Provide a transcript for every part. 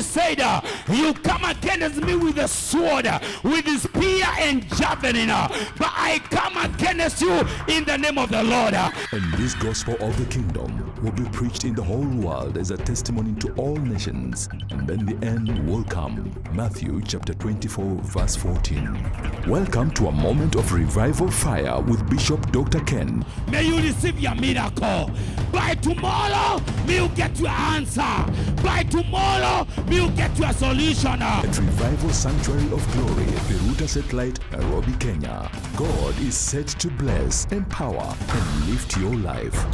said, you come against me with a sword, with the spear and javelin, but I come against you in the name of the Lord. And this gospel of the kingdom will be preached in the whole world as a testimony to all nations, and then the end will come. Matthew chapter 24 verse 14. Welcome to a moment of revival fire with Bishop Dr. Ken. May you receive your miracle. By tomorrow, may you get your answer. By tomorrow, may you get your solution. At Revival Sanctuary of Glory, Biruta Satellite, Nairobi, Kenya. God is set to bless, empower, and lift your life.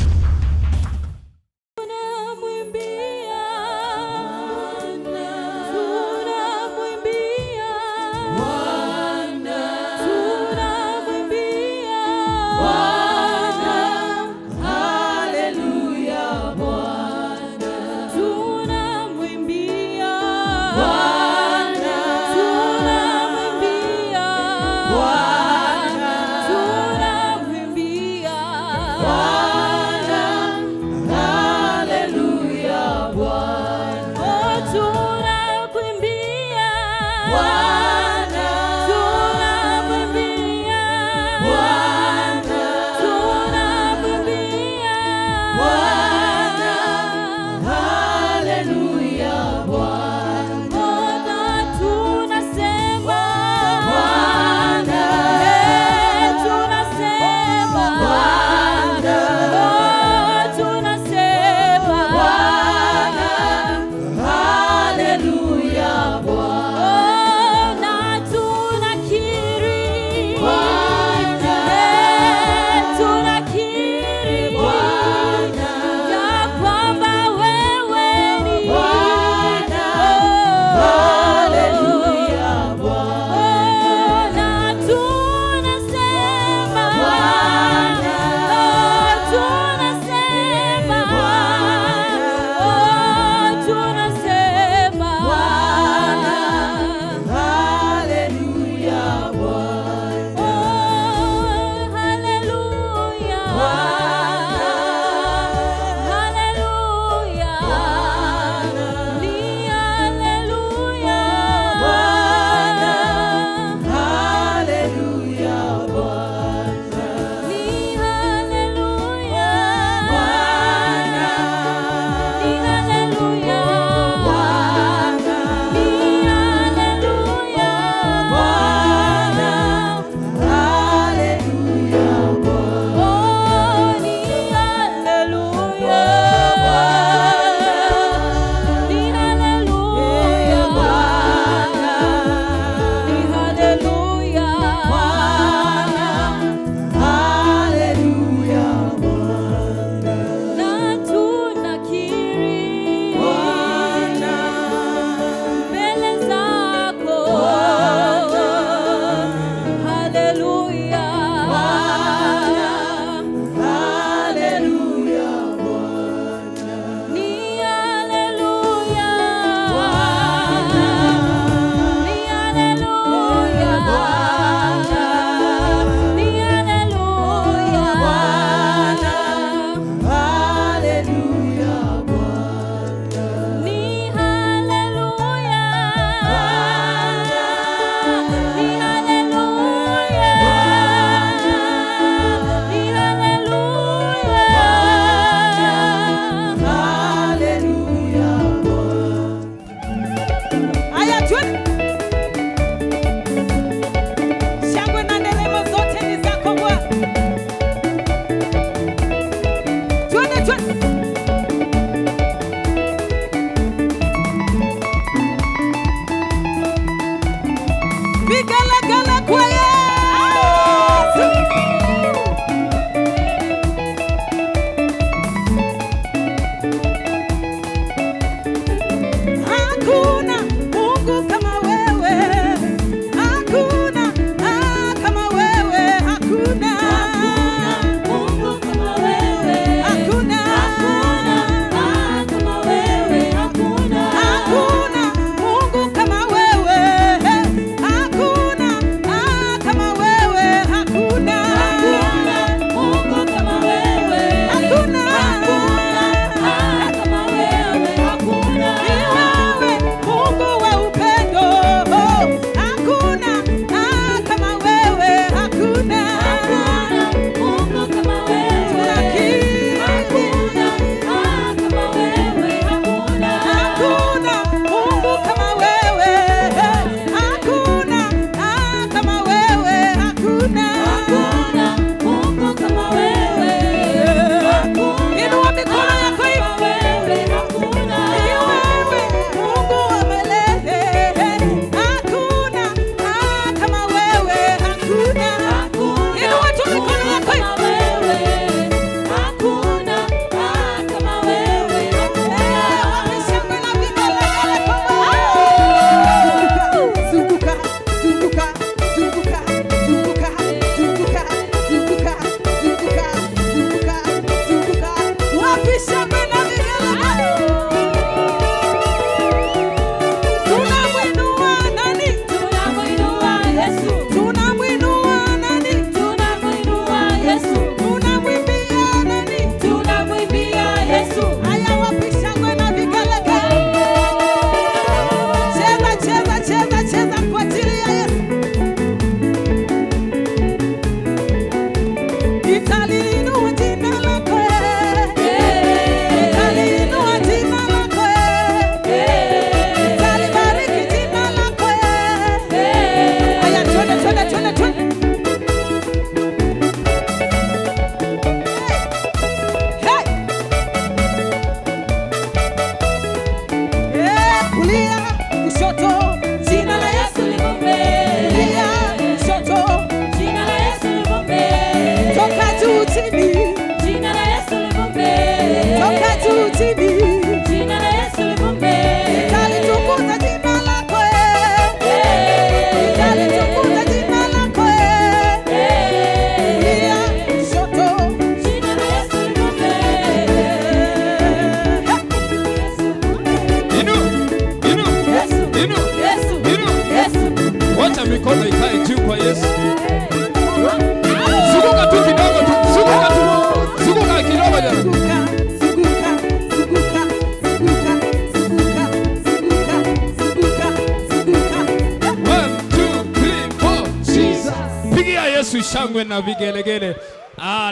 shangwe na vigelegele.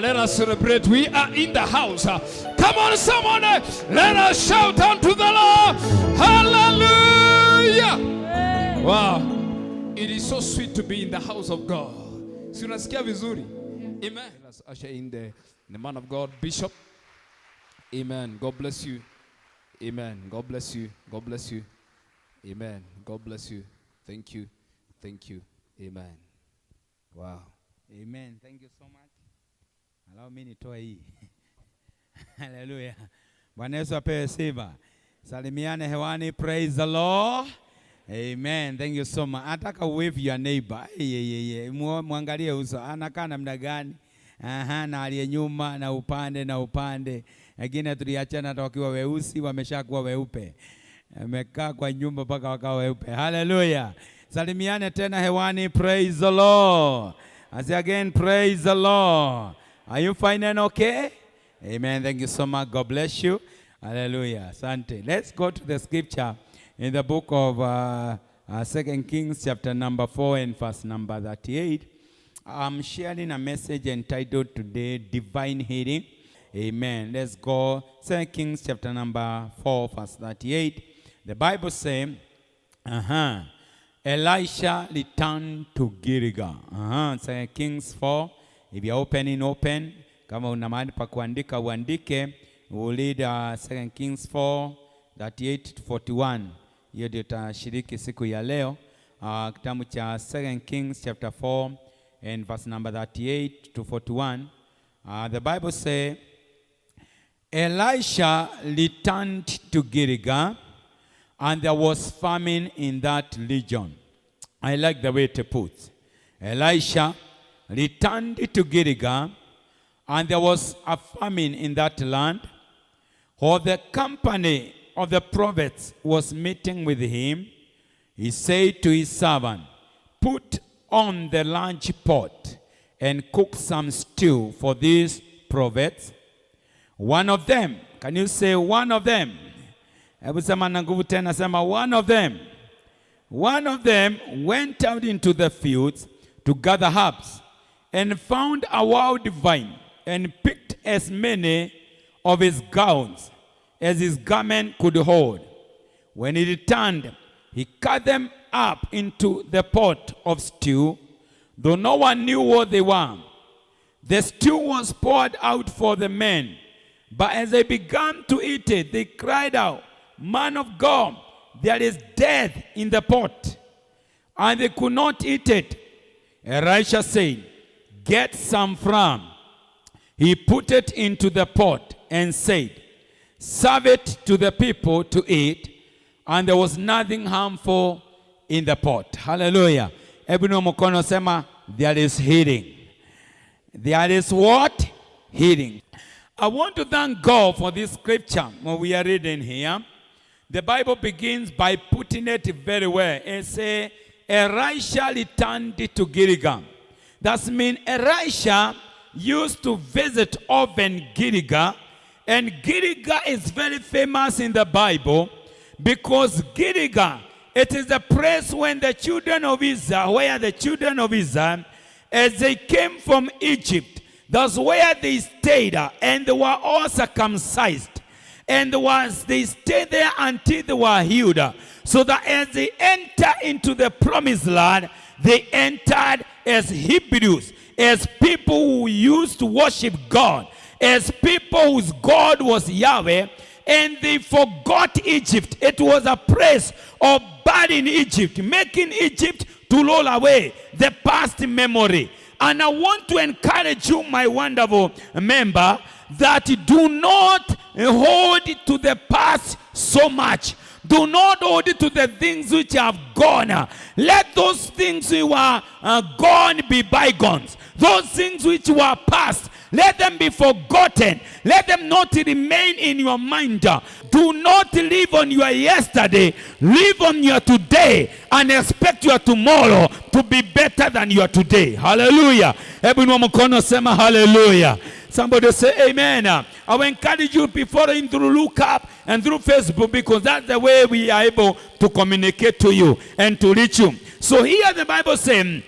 Let us celebrate. We are in the house. Come on, someone. Let us shout unto the Lord. Hallelujah. Wow. It is so sweet to be in the house of God. Si unasikia vizuri? Amen. Let's usher in the man of God, Bishop. Amen. God bless you. Amen. God bless you. God bless you. Amen. God bless you. Thank you. Thank you. Amen. Wow. Amen. Thank you so much. Allow me nitoe hii. Hallelujah. Bwana Yesu apewe sifa. Salimiane hewani. Praise the Lord. Amen. Thank you so much. Ataka wave your neighbor. Muangalie uso. Anakaa namna gani? Na aliye nyuma na upande. Wengine tuliachana hata wakiwa weusi wameshakuwa weupe. Amekaa kwa nyumba mpaka wakawa weupe. Hallelujah. Salimiane tena hewani. Praise the Lord. I say again, praise the Lord. Are you fine and okay? Amen. Thank you so much. God bless you. Hallelujah. Asante. Let's go to the scripture in the book of 2 Kings chapter number 4 and verse number 38. I'm sharing a message entitled today, Divine Healing. Amen. Let's go. 2 Kings chapter number 4 verse 38. The Bible says, Elisha returned to Gilgal. 2 Kings 4. If you're opening, open. Kama una mahali pa kuandika uandike. We'll read 2 Kings 4, 38 to 41. Hiyo ndio tutashiriki siku ya leo. Kitabu cha 2 Kings chapter 4 and verse number 38 to 41. The Bible says, Elisha returned to Gilgal, and there was famine in that region. I like the way to put. Elisha returned to Gilgal, and there was a famine in that land. For the company of the prophets was meeting with him. He said to his servant, put on the large pot and cook some stew for these prophets. One of them, can you say one of them? Hebu sema na nguvu tena, sema one of them. One of them went out into the fields to gather herbs and found a wild vine and picked as many of his gowns as his garment could hold. When he returned, he cut them up into the pot of stew, though no one knew what they were. The stew was poured out for the men, but as they began to eat it, they cried out, Man of God, there is death in the pot. And they could not eat it. Elisha said, get some flour. He put it into the pot and said, serve it to the people to eat. And there was nothing harmful in the pot. Hallelujah. Ebino Mukono sema, there is healing. There is what? Healing. I want to thank God for this scripture when we are reading here. The Bible begins by putting it very well. It says, Elisha returned to Gilgal. That means Elisha used to visit often Gilgal. And Gilgal is very famous in the Bible because Gilgal, it is the place when the children of Israel, where the children of Israel, as they came from Egypt, that's where they stayed and they were all circumcised. And they stayed there until they were healed. So that as they enter into the promised land, they entered as Hebrews, as people who used to worship God, as people whose God was Yahweh, and they forgot Egypt. It was a place of bad in Egypt, making Egypt to roll away the past memory. And I want to encourage you, my wonderful member, that do not hold to the past so much. Do not hold to the things which have gone. Let those things which were gone be bygones. Those things which were past, let them be forgotten. Let them not remain in your mind. Do not live on your yesterday. Live on your today and expect your tomorrow to be better than your today. Hallelujah. Everyone mkono sema hallelujah. Somebody say amen. I will encourage you before him through Look Up and through Facebook, because that's the way we are able to communicate to you and to reach you. So here the Bible says,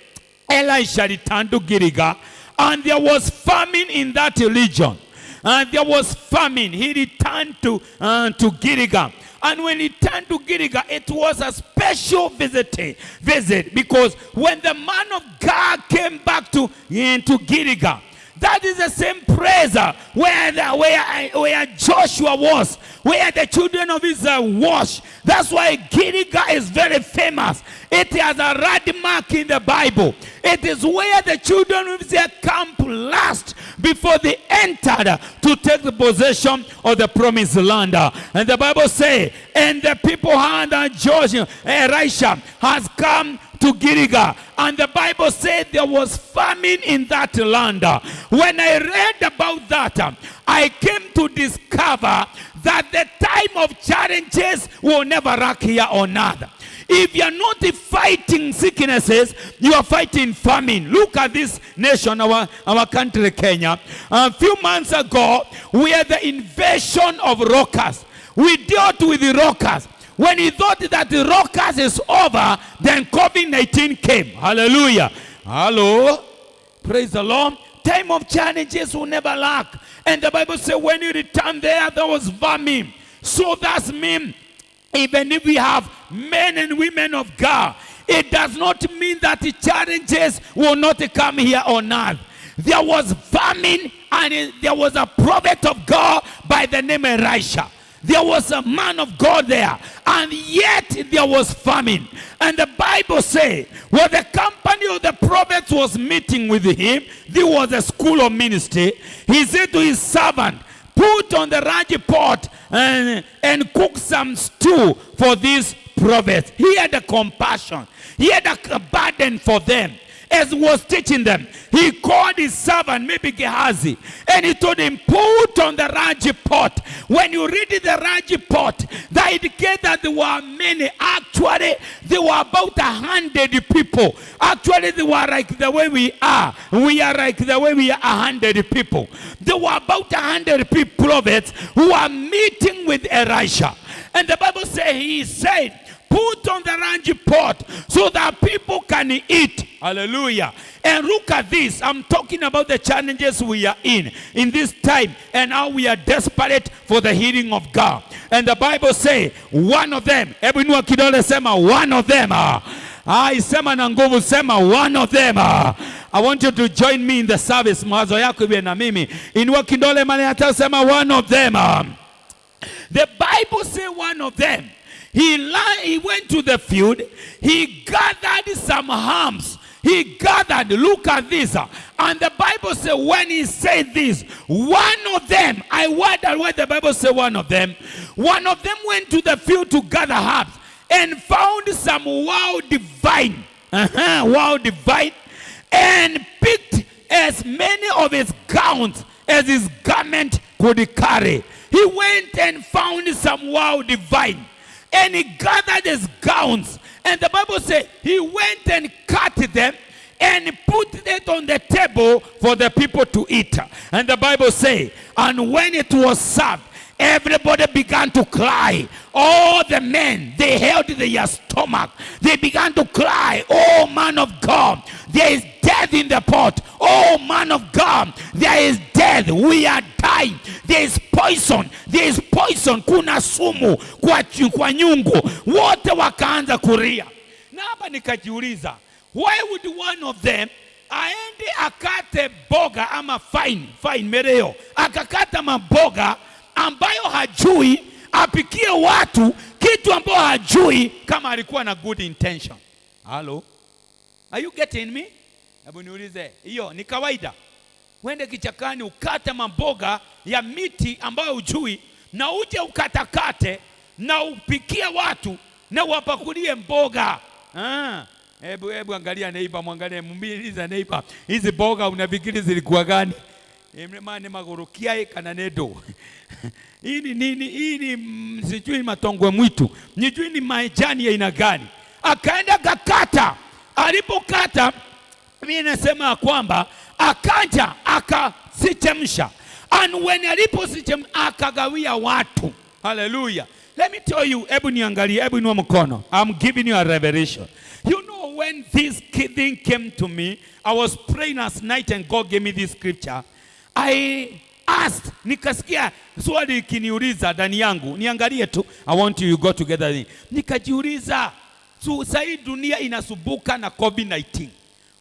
Elisha returned to Gilgal, and there was famine in that region. And there was famine. He returned to Gilgal. And when he turned to Gilgal, it was a special visit, because when the man of God came back to Gilgal, that is the same place where Joshua was, where the children of Israel was. That's why Gilgal is very famous. It has a landmark in the Bible. It is where the children of Israel camped last before they entered to take the possession of the promised land. And the Bible says, and the people heard that Elisha has come to Gilgal, and the Bible said there was famine in that land. When I read about that, I came to discover that the time of challenges will never lack here on earth. If you are not fighting sicknesses, you are fighting famine. Look at this nation, our country, Kenya. A few months ago, we had the invasion of rockers. We dealt with the rockers. When he thought that the rockers is over, then COVID-19 came. Hallelujah. Hello. Praise the Lord. Time of challenges will never lack. And the Bible says when you return there was famine. So that's mean, even if we have men and women of God, it does not mean that the challenges will not come here on earth. There was famine, and there was a prophet of God by the name of Elisha. There was a man of God there, and yet there was famine. And the Bible says, when the company of the prophets was meeting with him, there was a school of ministry. He said to his servant, put on the large pot and cook some stew for these prophets. He had a compassion. He had a burden for them. As he was teaching them, he called his servant, maybe Gehazi, and he told him, put on the large pot. When you read the large pot, that indicates that there were many. Actually, there were about 100 people. Actually, they were like the way we are. We are like the way we are 100 people. There were about 100 people, prophets, who are meeting with Elisha. And the Bible says, he said, put on the large pot so that people can eat. Hallelujah. And look at this. I'm talking about the challenges we are in this time, and how we are desperate for the healing of God. And the Bible says, one of them, everyone kidole sema one of them. Sema na nguvu sema one of them. I want you to join me in the service. Mawazo yako iwe na mimi. Inua kidole mali hata sema one of them. The Bible says one of them. He went to the field. He gathered some hams. He gathered, look at this. And the Bible says when he said this, one of them, I wonder why the Bible says one of them. One of them went to the field to gather herbs and found some wild vine. Wild vine. And picked as many of his gowns as his garment could carry. He went and found some wild vine. And he gathered his gowns. And the Bible says he went and cut them and put it on the table for the people to eat. And the Bible says, and when it was served, everybody began to cry. All the men, they held their stomach. They began to cry, oh man of God, there is death in the pot. Oh man of God, there is death. We are dying. There is poison. There is poison. Kuna sumu kwa nyungu. Wote wakaanza kulia. Na hapa nikajiuliza, why would one of them aende akate boga ama fine mereo, akakata maboga ambayo hajui, apikie watu kitu ambayo hajui, kama alikuwa na good intention? Hello? Are you getting me? Hebu niulize, hiyo ni kawaida? Wende kichakani ukate maboga ya miti ambayo hujui, na uje ukatakate na upikie watu na wapakulie mboga. Hebu angalia neighbor, mwangalie, muulize neighbor, hizi boga unafikiri zilikuwa gani? Mane magurukia kana nedo. Hii ni nini? Hii ni sijui matongwe mwitu. Nijui ni majani ya aina gani. Akaenda kakata. Alipokata, mimi nasema kwamba akaja akasichemsha. And when aliposichemsha akagawia watu. Hallelujah. Let me tell you, hebu niangalie, hebu inua mkono. I'm giving you a revelation. You know So when this thing came to me, I was praying last night and God gave me this scripture. I asked, nikasikia swali ikiniuliza ndani yangu, niangalie tu, I want you go together. Nikajiuliza, so sasa dunia inasumbuka na COVID-19.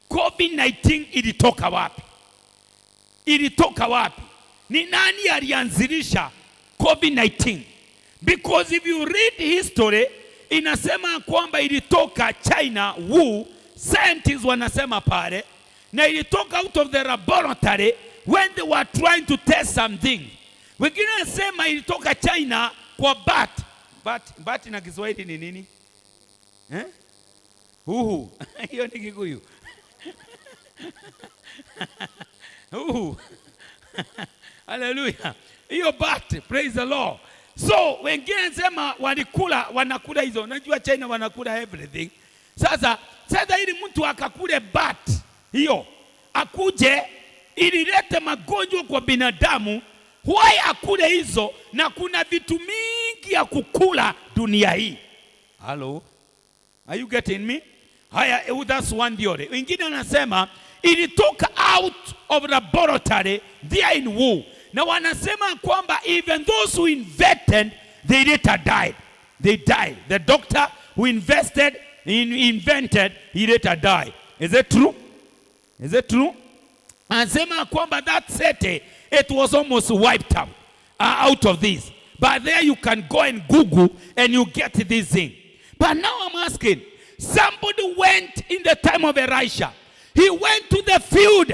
COVID-19 ilitoka wapi? Ilitoka wapi? Ni nani alianzilisha COVID-19? Because if you read history, inasema kwamba ilitoka China, Wu, scientists wanasema pale, na ilitoka out of the laboratory when they were trying to test something. Wengine wanasema ilitoka China kwa bat na Kiswahili ni nini? Hiyo ni Kikuyu. Hallelujah. Hiyo bat, praise the Lord. So wengine wanasema wanakula hizo. Unajua China wanakula everything. Sasa ili mtu akakule bat hiyo, akuje ililete magonjwa kwa binadamu, why akule hizo na kuna vitu mingi ya kukula dunia hii? Hello? Are you getting me? Haya, that's one theory. Wengine wanasema ilitoka out of laboratory there in Wu. Na wanasema kwamba even those who invented, they later died. They died. The doctor who invented, he later died. Is it true? Is it true? Anasema kwamba that city, it was almost wiped out of this. But there you can go and Google and you get this thing. But now I'm asking, somebody went in the time of Elisha. He went to the field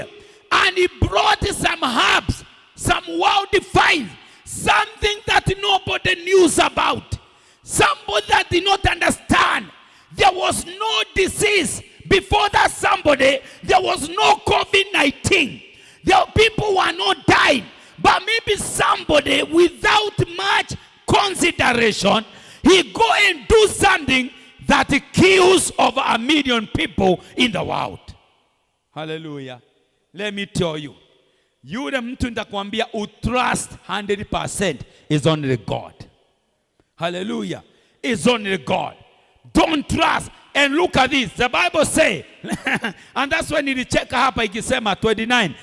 and he brought some herbs, some wildfire, something that nobody knew about, somebody that did not understand. There was no disease before that somebody. There was no COVID-19. The people were not dying. But maybe somebody without much consideration, he go and do something that kills over 1 million people in the world. Hallelujah. Let me tell you. Yule mtu nitakwambia utrust 100% is only God. Hallelujah. Is only God. Don't trust. And look at this. The Bible say, and that's when nilicheka hapa ikisema 29,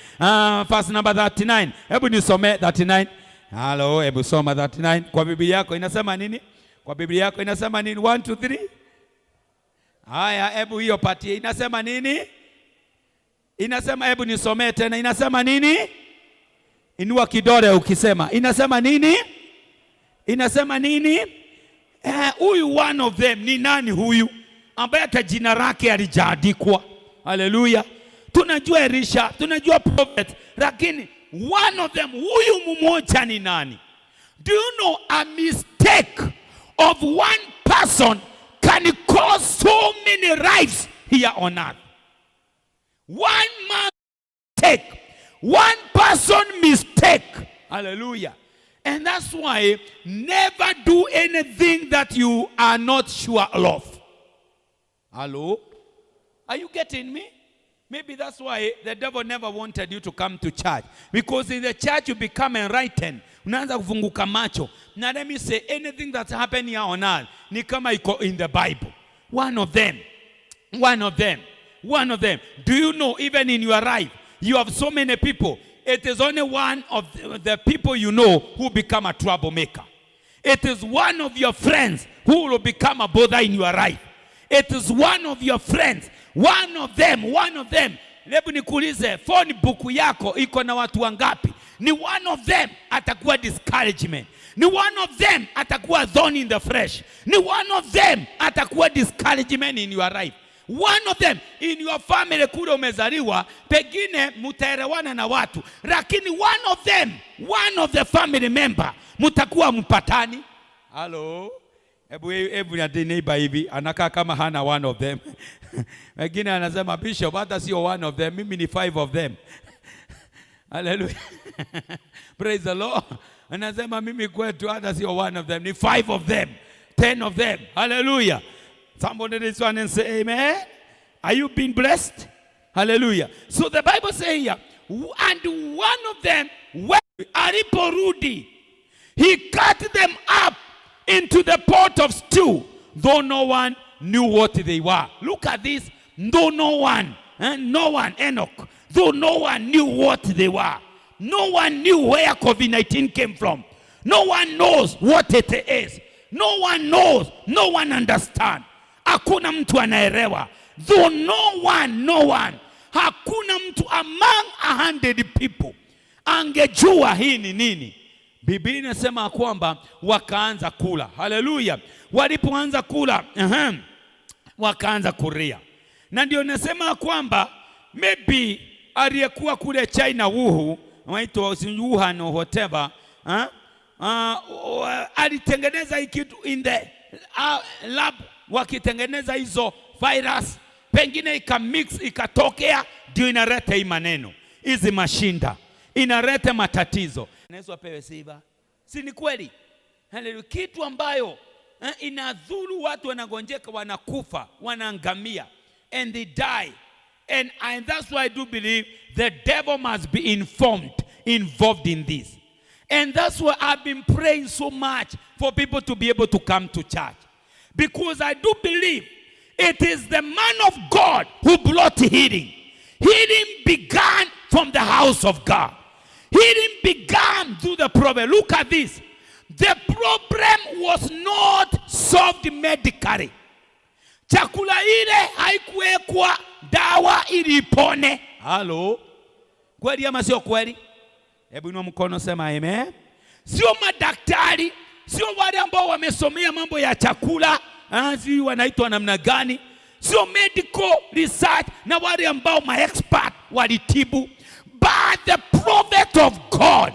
verse number 39. Hebu nisome 39. Hello, hebu soma 39. Kwa Biblia yako inasema nini? Kwa Biblia yako inasema nini? 1, 2, 3. Haya, hebu hiyo pati inasema nini? Inasema, hebu nisomee tena. Inasema nini? Inua kidole ukisema. Inasema nini? Inasema nini? Huyu one of them ni nani huyu? Ambaye hata jina lake alijaandikwa. Hallelujah. Tunajua Elisha, tunajua prophet, lakini one of them, huyu mmoja ni nani? Do you know a mistake of one person can cause so many lives here on earth? One man mistake, one person mistake. Hallelujah. And that's why never do anything that you are not sure of. Hello? Are you getting me? Maybe that's why the devil never wanted you to come to church. Because in the church you become enlightened. Unaanza kufunguka macho. Now let me say, anything that's happening here on earth, ni kama iko in the Bible. One of them. Do you know, even in your life, you have so many people. It is only one of the people you know who become a troublemaker. It is one of your friends who will become a bother in your life. It is one of your friends. One of them. Lebu nikuulize, phone book yako iko na watu wangapi? Ni one of them atakuwa discouragement. Ni one of them atakuwa thorn in the flesh. Ni one of them atakuwa discouragement in your life. One of them in your family kule umezaliwa, pengine mutaelewana na watu, lakini one of the family member mutakuwa mpatani. Hello? Ebu ya neighbor hivi anakaa kama hana one of them. Wengine anasema bishop, hata sio one of them, mimi ni 5 of them. Hallelujah. Praise the Lord. Anasema mimi kwetu hata sio one of them, ni 5 of them, 10 of them. Hallelujah. Somebody this one and say amen. Are you being blessed? Hallelujah. So the Bible says here, and one of them, aliporudi, he cut them up into the pot of stew, though no one knew what they were. Look at this though no one, Enoch, though no one knew what they were. No one knew where COVID-19 came from. No one knows what it is. No one knows. No one understands. Hakuna mtu anaelewa. Though no one. Hakuna mtu among 100 people angejua hii ni nini. Biblia inasema kwamba wakaanza kula. Haleluya. Walipoanza kula, wakaanza kulia. Na ndio nasema kwamba maybe aliyekuwa kule China waitwa Wuhan or whatever, alitengeneza hii kitu in the lab, wakitengeneza hizo virus, pengine ikamix ikatokea, ndio inaleta hii maneno. Hizi mashinda inaleta matatizo. Yesu apewe sifa. Si ni kweli? Haleluya. Kitu ambayo inadhuru watu, wanagonjeka, wanakufa, wanaangamia, and they die. And that's why I do believe the devil must be involved in this. And that's why I've been praying so much for people to be able to come to church. Because I do believe it is the man of God who brought healing. Healing began from the house of God. Healing began through the prophet. Look at this. The problem was not solved medically. Chakula ile haikuwekwa dawa ili ipone. Halo? Kweli ama sio kweli? Hebu inua mkono sema amen. Sio madaktari, sio wale ambao wamesomea mambo ya chakula, si wanaitwa namna gani? Sio medical research na wale ambao expert walitibu, but the prophet of God,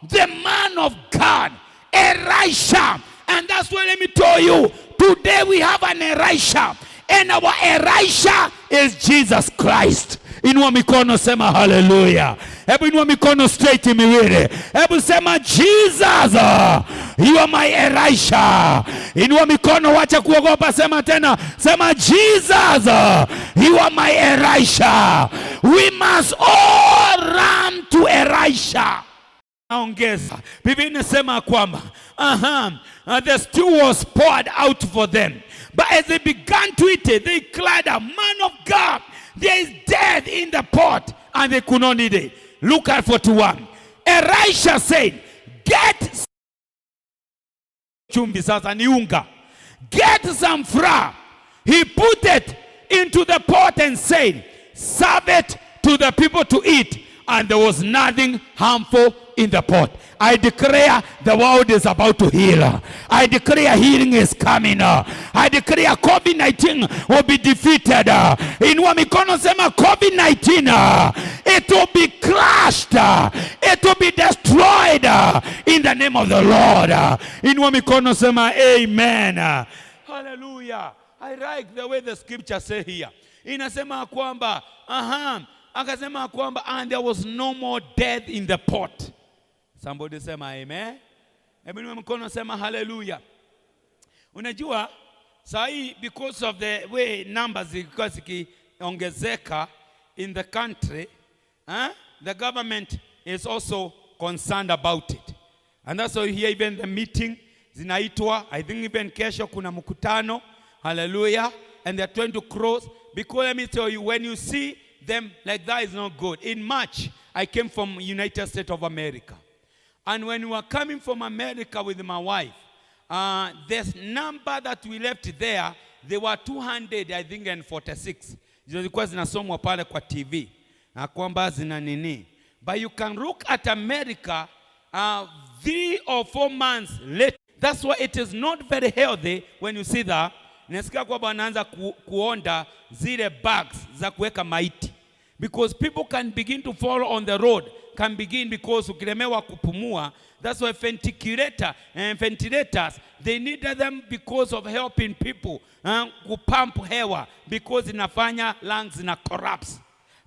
the man of God, Elisha. And that's why let me tell you, today we have an Elisha, and our Elisha is Jesus Christ. Inua mikono sema hallelujah. Hebu inua mikono straight miwili. Hebu sema Jesus, you are my Elisha. Inua mikono, wacha kuogopa, sema tena. Sema Jesus, you are my Elisha. We must all run to Elisha. Naongeza. Biblia inasema kwamba the stew was poured out for them. But as they began to eat it, they cried out, man of God, there is death in the pot, and they could not eat it. Look at 41. Elisha said, get chumvi sasa ni unga. Get some flour. He put it into the pot and said, serve it to the people to eat. And there was nothing harmful in the pot. I declare the world is about to heal. I declare healing is coming. I declare COVID-19 will be defeated. Inua mikono sema COVID-19, it will be crushed. It will be destroyed in the name of the Lord. Inua mikono sema amen. Hallelujah. I like the way the scripture say here. Inasema kwamba akasema kwamba and there was no more death in the pot. Somebody sema amen. Hebu niwe mkono sema hallelujah. Unajua sahi, because of the way numbers zilikuwa zikiongezeka in the country, the government is also concerned about it. And that's why here even the meeting zinaitwa, I think even kesho kuna mkutano. Hallelujah. And they're trying to cross, because let me tell you, when you see them like that is not good. In March, I came from United States of America. And when we were coming from America with my wife, this number that we left there, they were 200, I think, and 46. Zilikuwa zinasomwa pale kwa TV. Na kwamba zina nini. But you can look at America 3 or 4 months later. That's why it is not very healthy when you see that. Nasikia kwamba wanaanza kuonda zile bags za kuweka maiti. Because people can begin to fall on the road. Can begin because ukilemewa kupumua. That's why ventilators, they needed them because of helping people kupump hewa, because inafanya lungs na collapse.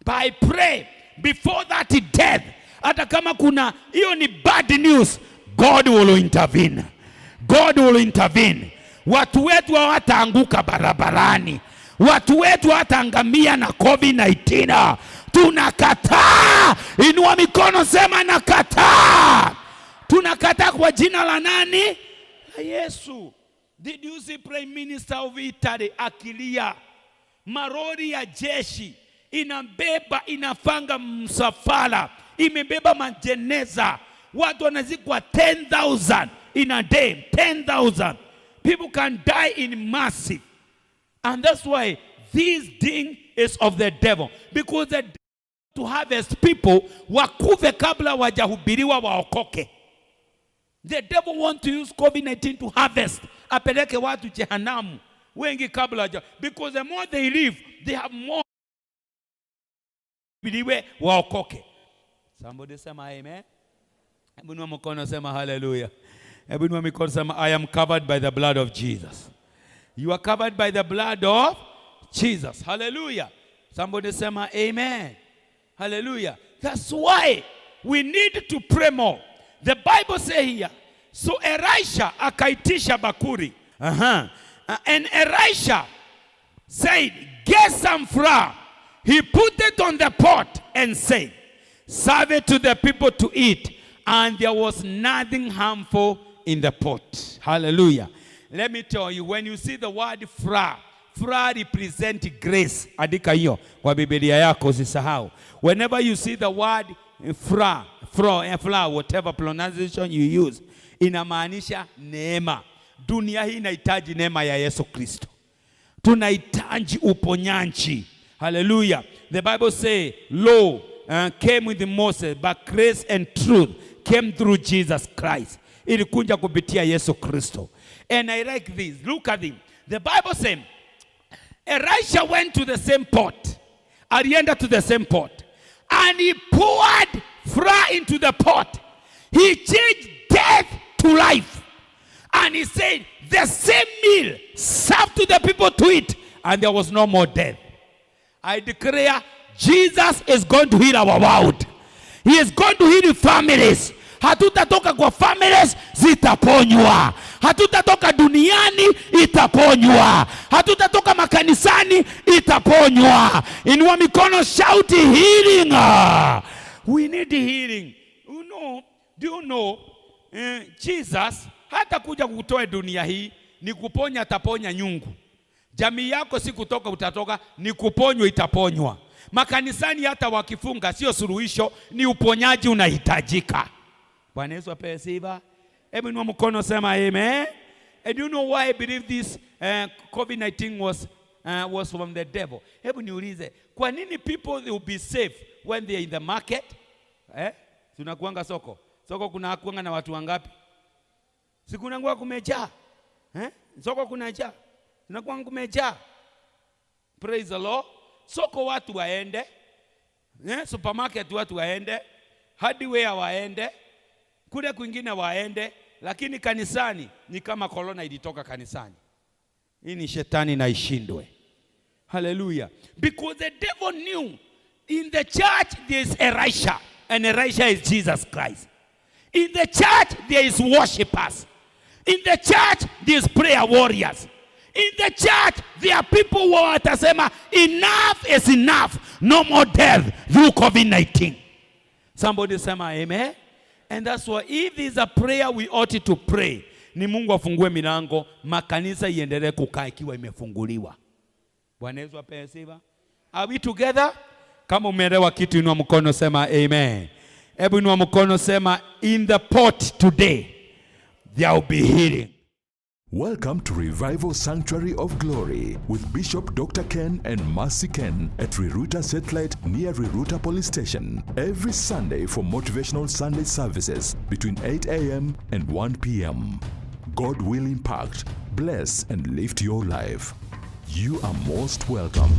But I pray before that death, hata kama kuna hiyo ni bad news, God will intervene. God will intervene. Watu wetu hawataanguka barabarani. Watu wetu hawataangamia na COVID-19. Tunakataa. Inua mikono sema nakataa. Tunakataa kwa jina la nani? La Yesu. Did you see Prime Minister of Italy akilia? marori ya jeshi inabeba, inafanga msafara, imebeba majeneza. Watu wanazikwa 10,000 in a day. 10,000 people can die in massive. And that's why this thing is of the devil, because the devil to harvest people wakuve kabla wajahubiriwa waokoke. The devil want to use COVID-19 to harvest, apeleke watu jehanamu wengi kabla waja, because the more they live, they have more biliwe waokoke. Somebody sema amen. Hebu nwa mkono sema hallelujah. Hebu nwa mkono sema I am covered by the blood of Jesus. You are covered by the blood of Jesus. Hallelujah. Somebody sema amen. Hallelujah. That's why we need to pray more. The Bible says here, so Elisha akaitisha bakuri. And Elisha said, get some flour. He put it on the pot and said, serve it to the people to eat. And there was nothing harmful in the pot. Hallelujah. Let me tell you, when you see the word flour, flour represents grace. Andika hiyo kwa Biblia yako usisahau. Whenever you see the word flour, whatever pronunciation you use, inamaanisha neema. Dunia hii inahitaji neema ya Yesu Kristo. Tunahitaji uponyaji. Hallelujah. The Bible say, law came with Moses, but grace and truth came through Jesus Christ. Ilikuja kupitia Yesu Kristo. And I like this. Look at him. The Bible says, Elisha went to the same pot. Alienda to the same pot. And he poured flour into the pot. He changed death to life. And he said, the same meal served to the people to eat. And there was no more death. I declare, Jesus is going to heal our world. He is going to heal families. Hatutatoka kwa families, zitaponywa. Hatutatoka duniani, itaponywa. Hatutatoka makanisani, itaponywa. Inua mikono, shout healing. We need healing. Do you know, Jesus hata kuja kutoa dunia hii, ni kuponya, ataponya nyungu. Jamii yako si kutoka utatoka, ni kuponywa, itaponywa. Makanisani hata wakifunga sio suluhisho, ni uponyaji unahitajika. Bwana Yesu apewe sifa. Hebu inua mkono sema amen. And you know why I believe this COVID-19 was from the devil? Hebu niulize, kwa nini people they will be safe when they are in the market? Tunakuanga soko. Soko kuna kuanga na watu wangapi? Sikuna ngua kumejaa. Soko kuna jaa. Tunakuanga kumejaa. Praise the Lord. Soko watu waende. Supermarket watu waende. Hardware waende. Kule kwingine waende. Lakini kanisani ni kama corona ilitoka kanisani. Hii ni shetani na ishindwe. Hallelujah. Because the devil knew in the church there is Elisha. And Elisha is Jesus Christ. In the church there is worshipers. In the church there is prayer warriors. In the church there are people who watasema enough is enough. No more death through COVID-19. Somebody say amen. And that's why if there is a prayer we ought to pray, ni Mungu afungue milango, makanisa iendelee kukaa ikiwa imefunguliwa. Bwana Yesu apewe sifa. Are we together? Kama umeelewa kitu inua mkono sema amen. Hebu inua mkono sema in the pot today there will be healing. Welcome to Revival Sanctuary of Glory with Bishop Dr. Ken and Mercy Ken at Riruta Satellite near Riruta Police Station every Sunday for motivational Sunday services between 8 a.m. and 1 p.m. God will impact, bless, and lift your life. You are most welcome.